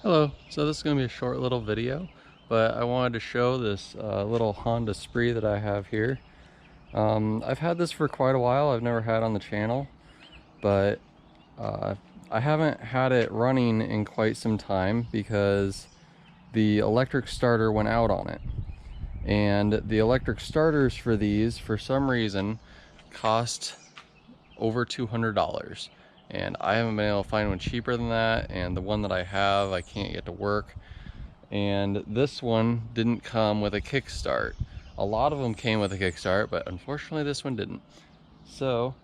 Hello, so this is going to be a short little video, but I wanted to show this little Honda Spree that I have here. I've had this for quite a while. I've never had on the channel, but I haven't had it running in quite some time because the electric starter went out on it. And the electric starters for these, for some reason, cost over $200. And I haven't been able to find one cheaper than that, and the one that I have I can't get to work. And this one didn't come with a kickstart. A lot of them came with a kickstart, but unfortunately this one didn't. So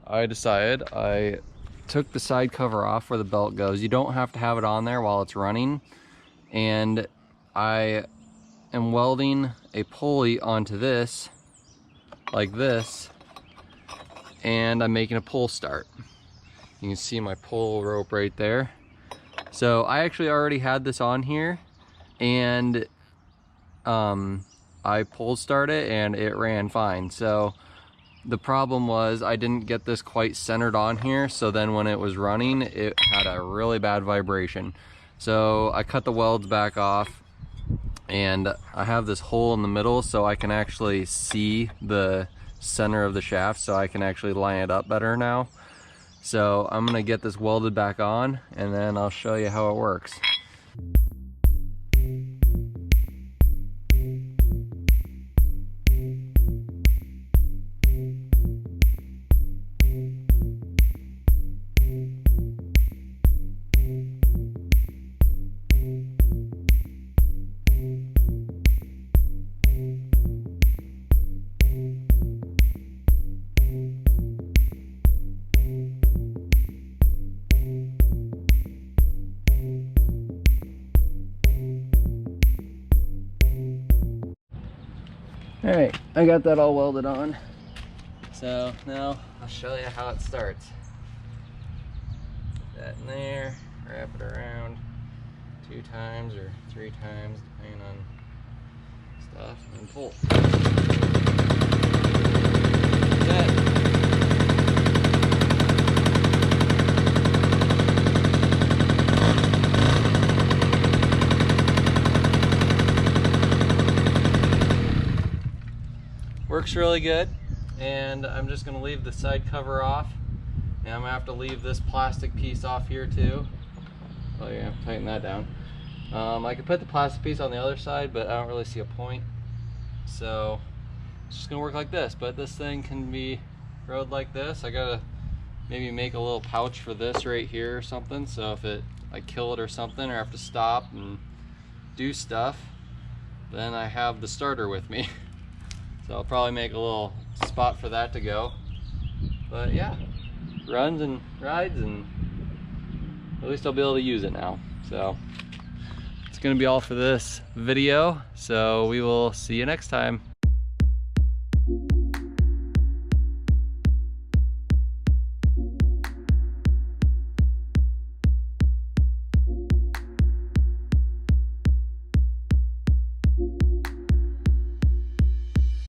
I decided, I took the side cover off where the belt goes. You don't have to have it on there while it's running. And I am welding a pulley onto this like this, and I'm making a pull start. You can see my pull rope right there. So I actually already had this on here, and I pull started and it ran fine. So the problem was I didn't get this quite centered on here, so then when it was running it had a really bad vibration. So I cut the welds back off, and I have this hole in the middle so I can actually see the center of the shaft, so I can actually line it up better now. So I'm gonna get this welded back on, and then I'll show you how it works. All right, I got that all welded on. So now I'll show you how it starts. Put that in there, wrap it around 2 times or 3 times, depending on stuff, and pull. That's it. Works really good, and I'm just going to leave the side cover off, and I'm going to have to leave this plastic piece off here too. Oh yeah, tighten that down. I could put the plastic piece on the other side, but I don't really see a point, so it's just going to work like this. But this thing can be rode like this. I gotta maybe make a little pouch for this right here or something, so if I kill it or something, or have to stop and do stuff, then I have the starter with me. So I'll probably make a little spot for that to go. But yeah, runs and rides, and at least I'll be able to use it now. So it's gonna be all for this video. So we will see you next time.